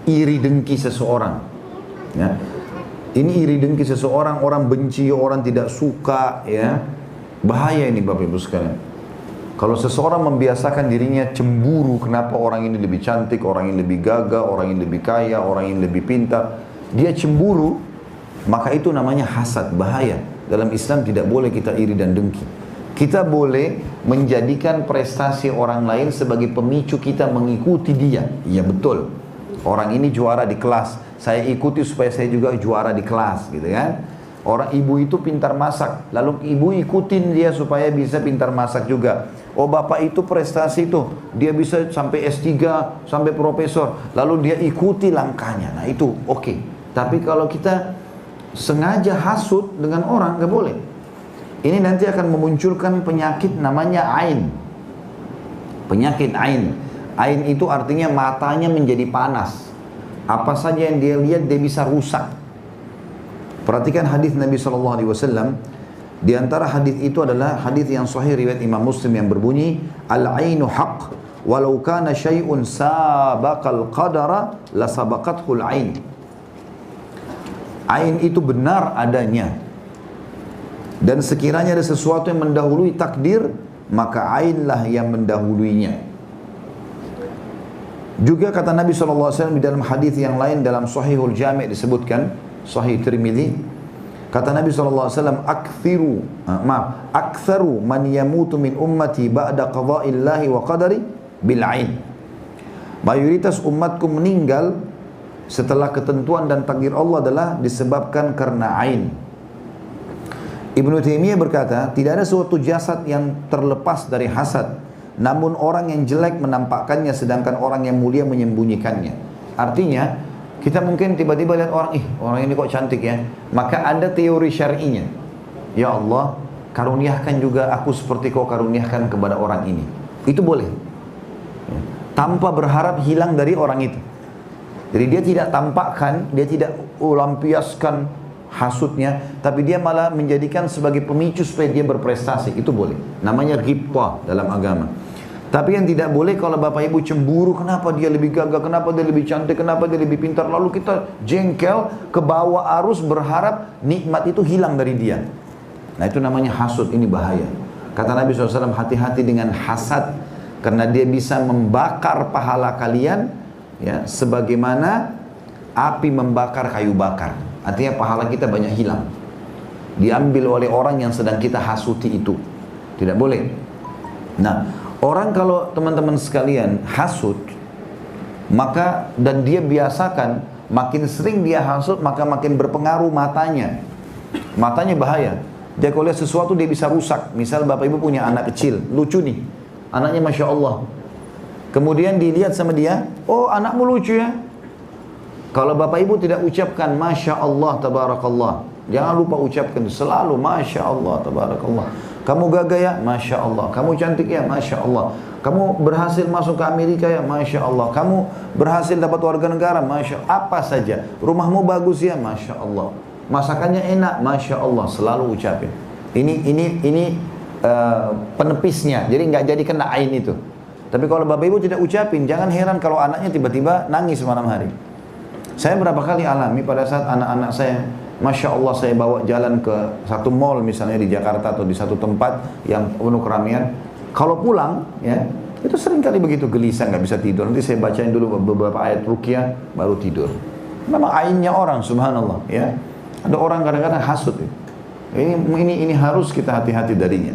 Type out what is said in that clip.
iri dengki seseorang. Ya. Ini iri dengki seseorang, orang benci, orang tidak suka, ya. Bahaya ini Bapak Ibu sekalian. Kalau seseorang membiasakan dirinya cemburu, kenapa orang ini lebih cantik, orang ini lebih gagah, orang ini lebih kaya, orang ini lebih pintar, dia cemburu, maka itu namanya hasad, bahaya. Dalam Islam tidak boleh kita iri dan dengki. Kita boleh menjadikan prestasi orang lain sebagai pemicu kita mengikuti dia. Iya betul. Orang ini juara di kelas, saya ikuti supaya saya juga juara di kelas, gitu kan? Orang ibu itu pintar masak, lalu ibu ikutin dia supaya bisa pintar masak juga. Oh bapak itu prestasi itu, dia bisa sampai S3, sampai profesor, lalu dia ikuti langkahnya. Nah itu oke. Tapi kalau kita sengaja hasut dengan orang, nggak boleh. Ini nanti akan memunculkan penyakit namanya ain. Penyakit ain. Ain itu artinya matanya menjadi panas. Apa saja yang dia lihat dia bisa rusak. Perhatikan hadis Nabi SAW. Di antara hadis itu adalah hadis yang sahih riwayat Imam Muslim yang berbunyi, al-ainu haq, walau kana syai'un sabaqal qadara la sabaqathul ain. Ain itu benar adanya. Dan sekiranya ada sesuatu yang mendahului takdir, maka ainlah yang mendahuluinya. Juga kata Nabi SAW di dalam hadis yang lain dalam Sahihul Jami' disebutkan, Sahih Tirmidzi, kata Nabi SAW, aktsaru man yamutu min ummati ba'da qada'illahi wa qadari bil ain. Mayoritas umatku meninggal setelah ketentuan dan takdir Allah adalah disebabkan karena ain. Ibnu Taimiyah berkata, tidak ada suatu jasad yang terlepas dari hasad, namun orang yang jelek menampakkannya sedangkan orang yang mulia menyembunyikannya. Artinya, kita mungkin tiba-tiba lihat orang, orang ini kok cantik ya. Maka ada teori syar'inya. Ya Allah, karuniakan juga aku seperti kau karuniakan kepada orang ini. Itu boleh. Tanpa berharap hilang dari orang itu. Jadi dia tidak tampakkan, dia tidak lampiaskan hasutnya, tapi dia malah menjadikan sebagai pemicu supaya dia berprestasi. Itu boleh. Namanya ghibthah dalam agama. Tapi yang tidak boleh kalau bapak ibu cemburu, kenapa dia lebih gagah, kenapa dia lebih cantik, kenapa dia lebih pintar, lalu kita jengkel ke bawah arus berharap nikmat itu hilang dari dia. Nah itu namanya hasud, ini bahaya. Kata Nabi SAW, hati-hati dengan hasad, karena dia bisa membakar pahala kalian, ya, sebagaimana api membakar kayu bakar. Artinya pahala kita banyak hilang. Diambil oleh orang yang sedang kita hasuti itu. Tidak boleh. Nah, orang kalau teman-teman sekalian hasut, maka dan dia biasakan, makin sering dia hasut, maka makin berpengaruh matanya. Matanya bahaya. Dia kalau lihat sesuatu dia bisa rusak. Misal bapak ibu punya anak kecil, lucu nih. Anaknya Masya Allah. Kemudian dilihat sama dia, oh anakmu lucu ya. Kalau bapak ibu tidak ucapkan Masya Allah Tabarakallah, jangan lupa ucapkan selalu Masya Allah Tabarakallah. Kamu gagah ya, Masya Allah. Kamu cantik ya, Masya Allah. Kamu berhasil masuk ke Amerika ya, Masya Allah. Kamu berhasil dapat warga negara, Masya Allah. Apa saja. Rumahmu bagus ya, Masya Allah. Masakannya enak, Masya Allah. Selalu ucapin. Ini penepisnya. Jadi nggak jadi kena ain itu. Tapi kalau bapak ibu tidak ucapin, jangan heran kalau anaknya tiba-tiba nangis malam hari. Saya berapa kali alami pada saat anak-anak saya, Masya Allah, saya bawa jalan ke satu mall misalnya di Jakarta atau di satu tempat yang penuh keramaian. Kalau pulang, ya itu sering kali begitu gelisah, nggak bisa tidur. Nanti saya bacain dulu beberapa ayat ruqyah, baru tidur. Memang ainnya orang, subhanallah. Ya, ada orang kadang-kadang hasut. Ini harus kita hati-hati darinya.